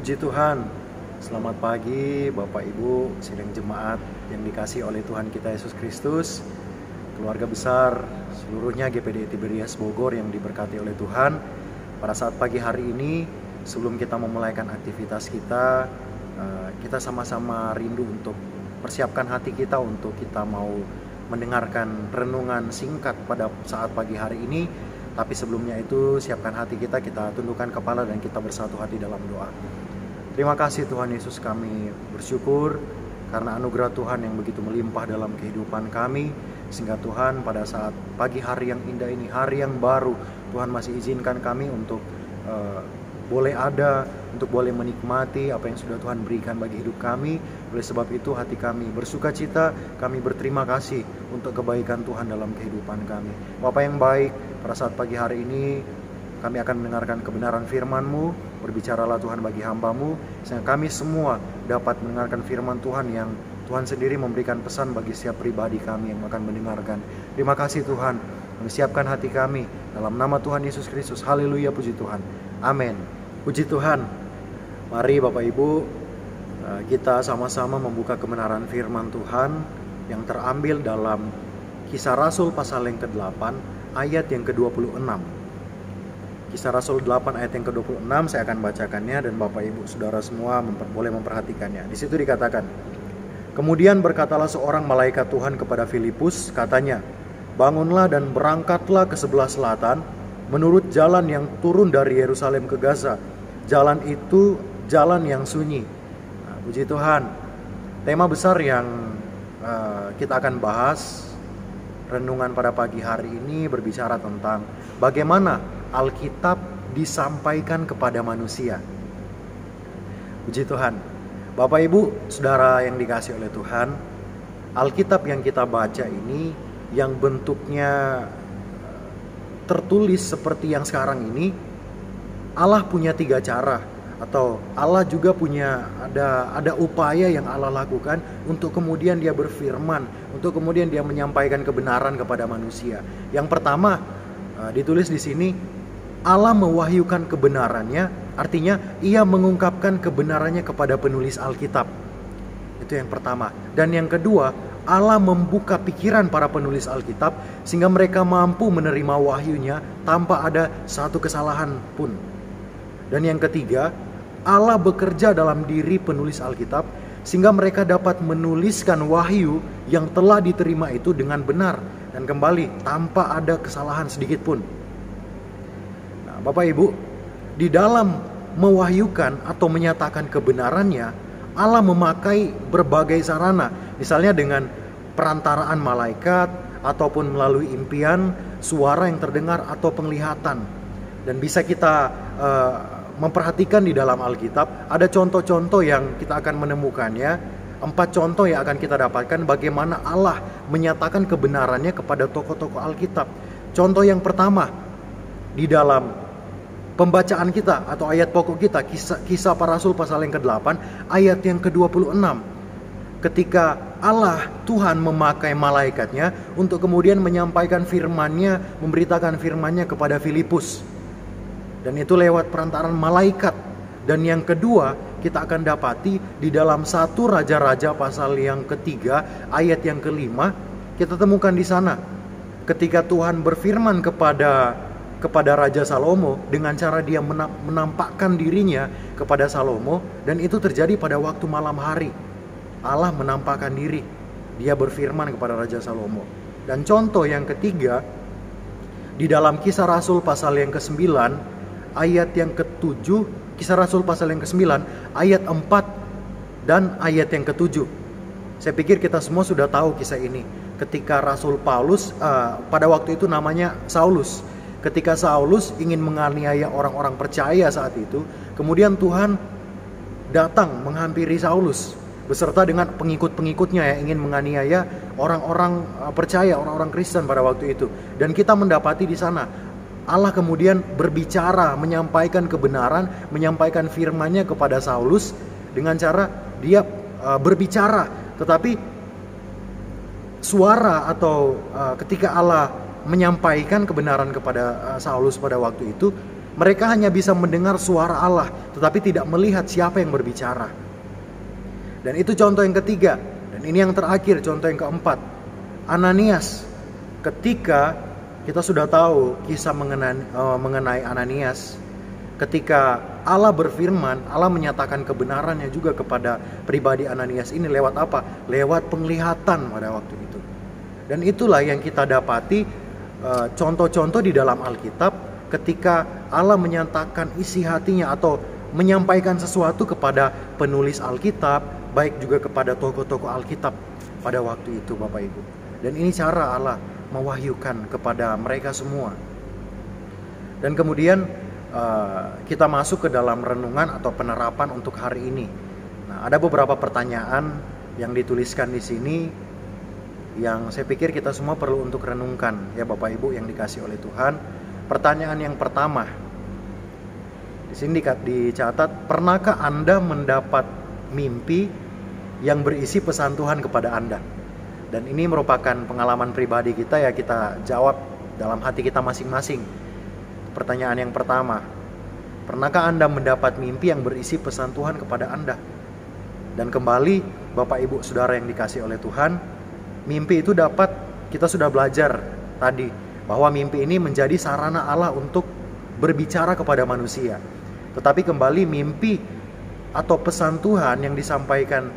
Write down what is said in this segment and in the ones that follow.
Puji Tuhan, selamat pagi Bapak Ibu, sidang jemaat yang dikasihi oleh Tuhan kita Yesus Kristus, keluarga besar seluruhnya GPD Tiberias Bogor yang diberkati oleh Tuhan. Pada saat pagi hari ini, sebelum kita memulaikan aktivitas kita sama-sama rindu untuk persiapkan hati kita untuk kita mau mendengarkan renungan singkat pada saat pagi hari ini. Tapi sebelumnya itu, siapkan hati kita tundukkan kepala dan kita bersatu hati dalam doa. Terima kasih Tuhan Yesus, kami bersyukur karena anugerah Tuhan yang begitu melimpah dalam kehidupan kami. Sehingga Tuhan pada saat pagi hari yang indah ini, hari yang baru, Tuhan masih izinkan kami untuk boleh ada, untuk boleh menikmati apa yang sudah Tuhan berikan bagi hidup kami. Oleh sebab itu hati kami bersuka cita, kami berterima kasih untuk kebaikan Tuhan dalam kehidupan kami. Bapa yang baik, pada saat pagi hari ini kami akan mendengarkan kebenaran firman-Mu. Berbicaralah Tuhan bagi hamba-Mu, sehingga kami semua dapat mendengarkan firman Tuhan yang Tuhan sendiri memberikan pesan bagi setiap pribadi kami yang akan mendengarkan. Terima kasih Tuhan, kami siapkan hati kami dalam nama Tuhan Yesus Kristus. Haleluya, puji Tuhan. Amin. Puji Tuhan. Mari Bapak Ibu, kita sama-sama membuka kebenaran firman Tuhan yang terambil dalam Kisah Rasul pasal yang ke-8 ayat yang ke-26. Kisah Rasul 8 ayat yang ke-26 saya akan bacakannya dan Bapak Ibu Saudara semua boleh memperhatikannya. Di situ dikatakan, kemudian berkatalah seorang malaikat Tuhan kepada Filipus, katanya, bangunlah dan berangkatlah ke sebelah selatan menurut jalan yang turun dari Yerusalem ke Gaza. Jalan itu jalan yang sunyi. Nah, puji Tuhan. Tema besar yang kita akan bahas renungan pada pagi hari ini berbicara tentang bagaimana Alkitab disampaikan kepada manusia. Puji Tuhan. Bapak Ibu Saudara yang dikasihi oleh Tuhan, Alkitab yang kita baca ini yang bentuknya tertulis seperti yang sekarang ini, Allah punya 3 cara, atau Allah juga punya ada upaya yang Allah lakukan untuk kemudian dia berfirman, untuk kemudian dia menyampaikan kebenaran kepada manusia. Yang pertama ditulis di sini, Allah mewahyukan kebenarannya, artinya ia mengungkapkan kebenarannya kepada penulis Alkitab. Itu yang pertama. Dan yang kedua, Allah membuka pikiran para penulis Alkitab sehingga mereka mampu menerima wahyunya tanpa ada satu kesalahan pun. Dan yang ketiga, Allah bekerja dalam diri penulis Alkitab sehingga mereka dapat menuliskan wahyu yang telah diterima itu dengan benar dan kembali tanpa ada kesalahan sedikit pun. Nah, Bapak Ibu, di dalam mewahyukan atau menyatakan kebenarannya, Allah memakai berbagai sarana, misalnya dengan perantaraan malaikat ataupun melalui impian, suara yang terdengar atau penglihatan. Dan bisa kita memperhatikan di dalam Alkitab, ada contoh-contoh yang kita akan menemukannya. 4 contoh yang akan kita dapatkan bagaimana Allah menyatakan kebenarannya kepada tokoh-tokoh Alkitab. Contoh yang pertama, di dalam pembacaan kita atau ayat pokok kita, Kisah Para Rasul pasal yang ke-8 ayat yang ke-26. Ketika Allah Tuhan memakai malaikatnya untuk kemudian menyampaikan firman-Nya, memberitakan firman-Nya kepada Filipus. Dan itu lewat perantaraan malaikat. Dan yang kedua, kita akan dapati di dalam 1 Raja-Raja pasal yang ke-3 ayat yang ke-5, kita temukan di sana ketika Tuhan berfirman kepada Raja Salomo dengan cara dia menampakkan dirinya kepada Salomo, dan itu terjadi pada waktu malam hari. Allah menampakkan diri, dia berfirman kepada Raja Salomo. Dan contoh yang ketiga, di dalam Kisah Rasul pasal yang ke-9 ayat yang ke-7, Kisah Rasul pasal yang ke-9 ayat 4 dan ayat yang ke-7. Saya pikir kita semua sudah tahu kisah ini. Ketika Rasul Paulus, pada waktu itu namanya Saulus, ketika Saulus ingin menganiaya orang-orang percaya saat itu, kemudian Tuhan datang menghampiri Saulus beserta dengan pengikut-pengikutnya yang ingin menganiaya orang-orang percaya, orang-orang Kristen pada waktu itu. Dan kita mendapati di sana Allah kemudian berbicara, menyampaikan kebenaran, menyampaikan firman-Nya kepada Saulus dengan cara dia berbicara. Tetapi suara atau ketika Allah menyampaikan kebenaran kepada Saulus pada waktu itu, Mereka hanya bisa mendengar suara Allah, tetapi tidak melihat siapa yang berbicara. Dan itu contoh yang ketiga. Dan ini yang terakhir, contoh yang keempat. Ananias, ketika kita sudah tahu kisah mengenai Ananias, ketika Allah berfirman, Allah menyatakan kebenarannya juga kepada pribadi Ananias ini lewat apa? Lewat penglihatan pada waktu itu. Dan itulah yang kita dapati contoh-contoh di dalam Alkitab ketika Allah menyatakan isi hatinya atau menyampaikan sesuatu kepada penulis Alkitab, baik juga kepada tokoh-tokoh Alkitab pada waktu itu, Bapak Ibu. Dan ini cara Allah mewahyukan kepada mereka semua. Dan kemudian kita masuk ke dalam renungan atau penerapan untuk hari ini. Nah, ada beberapa pertanyaan yang dituliskan di sini yang saya pikir kita semua perlu untuk renungkan, ya Bapak Ibu yang dikasih oleh Tuhan. Pertanyaan yang pertama, di sini dicatat, pernahkah Anda mendapat mimpi yang berisi pesan Tuhan kepada Anda? Dan ini merupakan pengalaman pribadi kita, ya kita jawab dalam hati kita masing-masing. Pertanyaan yang pertama, pernahkah Anda mendapat mimpi yang berisi pesan Tuhan kepada Anda? Dan kembali Bapak Ibu Saudara yang dikasih oleh Tuhan, mimpi itu dapat, kita sudah belajar tadi bahwa mimpi ini menjadi sarana Allah untuk berbicara kepada manusia. Tetapi kembali mimpi atau pesan Tuhan yang disampaikan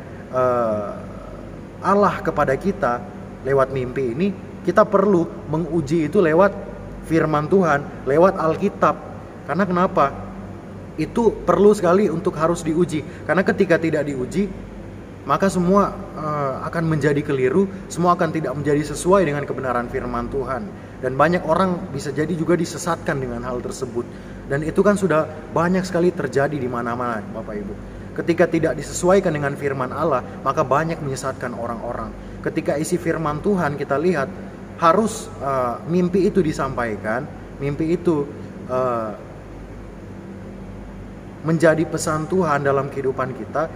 Allah kepada kita lewat mimpi ini, kita perlu menguji itu lewat firman Tuhan, lewat Alkitab. Karena kenapa? Itu perlu sekali untuk harus diuji. Karena ketika tidak diuji, maka semua akan menjadi keliru, semua akan tidak menjadi sesuai dengan kebenaran firman Tuhan. Dan banyak orang bisa jadi juga disesatkan dengan hal tersebut. Dan itu kan sudah banyak sekali terjadi di mana-mana, Bapak Ibu. Ketika tidak disesuaikan dengan firman Allah, maka banyak menyesatkan orang-orang. Ketika isi firman Tuhan kita lihat, harus mimpi itu disampaikan, mimpi itu menjadi pesan Tuhan dalam kehidupan kita,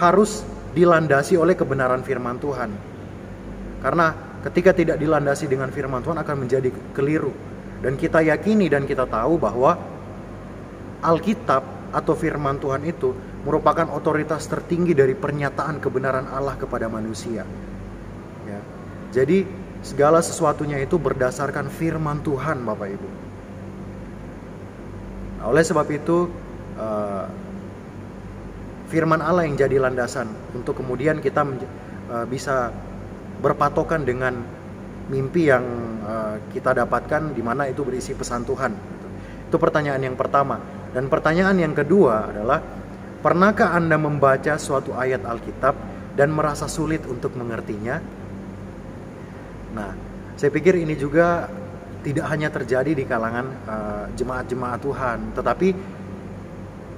harus dilandasi oleh kebenaran firman Tuhan. Karena ketika tidak dilandasi dengan firman Tuhan akan menjadi keliru. Dan kita yakini dan kita tahu bahwa Alkitab atau firman Tuhan itu merupakan otoritas tertinggi dari pernyataan kebenaran Allah kepada manusia. Ya. Jadi segala sesuatunya itu berdasarkan firman Tuhan, Bapak Ibu. Nah, oleh sebab itu firman Allah yang jadi landasan untuk kemudian kita bisa berpatokan dengan mimpi yang kita dapatkan, di mana itu berisi pesan Tuhan. Itu pertanyaan yang pertama. Dan pertanyaan yang kedua adalah, pernahkah Anda membaca suatu ayat Alkitab dan merasa sulit untuk mengertinya? Nah, saya pikir ini juga tidak hanya terjadi di kalangan jemaat-jemaat Tuhan, tetapi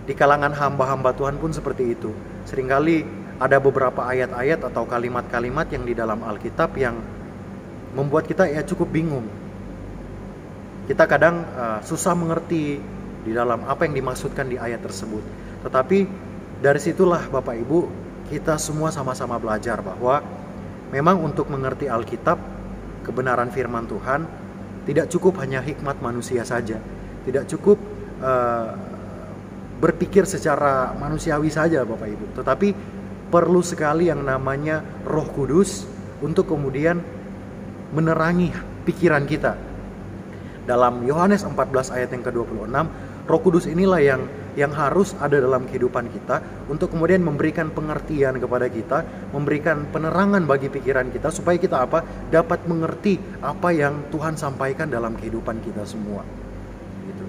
di kalangan hamba-hamba Tuhan pun seperti itu. Seringkali ada beberapa ayat-ayat atau kalimat-kalimat yang di dalam Alkitab yang membuat kita cukup bingung. Kita kadang susah mengerti di dalam apa yang dimaksudkan di ayat tersebut. Tetapi dari situlah Bapak Ibu, kita semua sama-sama belajar bahwa memang untuk mengerti Alkitab, kebenaran firman Tuhan, tidak cukup hanya hikmat manusia saja. Tidak cukup berpikir secara manusiawi saja Bapak Ibu. Tetapi perlu sekali yang namanya Roh Kudus untuk kemudian menerangi pikiran kita. Dalam Yohanes 14 ayat yang ke-26, Roh Kudus inilah yang harus ada dalam kehidupan kita untuk kemudian memberikan pengertian kepada kita, memberikan penerangan bagi pikiran kita supaya kita dapat mengerti apa yang Tuhan sampaikan dalam kehidupan kita semua. Gitu.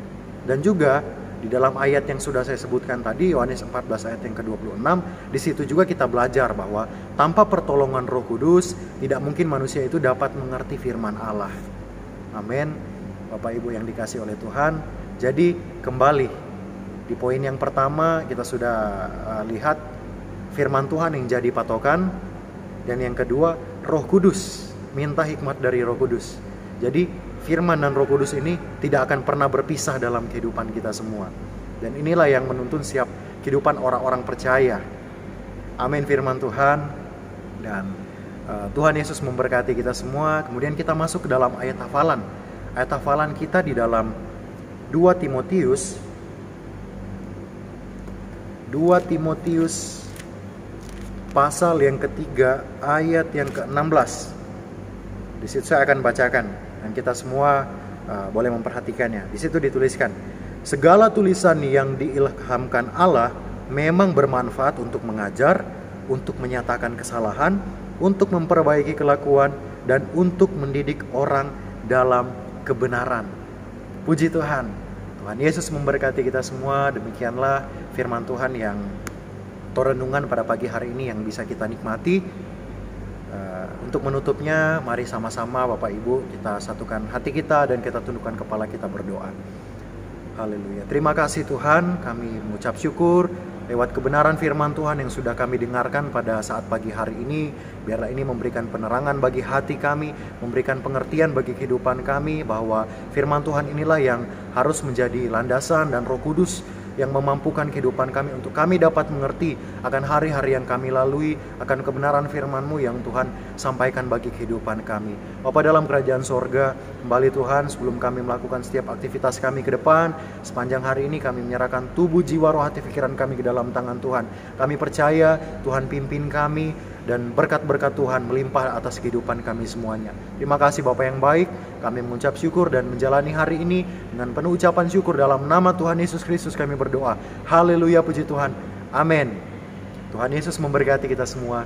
Dan juga di dalam ayat yang sudah saya sebutkan tadi, Yohanes 14 ayat yang ke-26, di situ juga kita belajar bahwa tanpa pertolongan Roh Kudus, tidak mungkin manusia itu dapat mengerti firman Allah. Amin. Bapak Ibu yang dikasih oleh Tuhan. Jadi kembali di poin yang pertama kita sudah lihat firman Tuhan yang jadi patokan. Dan yang kedua, Roh Kudus, minta hikmat dari Roh Kudus. Jadi firman dan Roh Kudus ini tidak akan pernah berpisah dalam kehidupan kita semua. Dan inilah yang menuntun setiap kehidupan orang-orang percaya. Amin firman Tuhan. Dan Tuhan Yesus memberkati kita semua. Kemudian kita masuk ke dalam ayat hafalan. Ayat hafalan kita di dalam 2 Timotius pasal yang ketiga ayat yang ke-16. Di situ saya akan bacakan dan kita semua boleh memperhatikannya. Di situ dituliskan, segala tulisan yang diilhamkan Allah memang bermanfaat untuk mengajar, untuk menyatakan kesalahan, untuk memperbaiki kelakuan, dan untuk mendidik orang dalam kebenaran. Puji Tuhan. Tuhan Yesus memberkati kita semua. Demikianlah firman Tuhan yang renungan pada pagi hari ini yang bisa kita nikmati. Untuk menutupnya, mari sama-sama Bapak Ibu kita satukan hati kita dan kita tundukkan kepala kita berdoa. Haleluya. Terima kasih Tuhan, kami mengucap syukur lewat kebenaran firman Tuhan yang sudah kami dengarkan pada saat pagi hari ini. Biarlah ini memberikan penerangan bagi hati kami, memberikan pengertian bagi kehidupan kami, bahwa firman Tuhan inilah yang harus menjadi landasan dan Roh Kudus yang memampukan kehidupan kami untuk kami dapat mengerti akan hari-hari yang kami lalui, akan kebenaran firman-Mu yang Tuhan sampaikan bagi kehidupan kami. Bapa dalam kerajaan sorga, kembali Tuhan, sebelum kami melakukan setiap aktivitas kami ke depan, sepanjang hari ini kami menyerahkan tubuh, jiwa, roh, hati, pikiran kami ke dalam tangan Tuhan. Kami percaya Tuhan pimpin kami, dan berkat-berkat Tuhan melimpah atas kehidupan kami semuanya. Terima kasih Bapa yang baik, kami mengucap syukur dan menjalani hari ini dengan penuh ucapan syukur dalam nama Tuhan Yesus Kristus kami berdoa. Haleluya, puji Tuhan. Amin. Tuhan Yesus memberkati kita semua.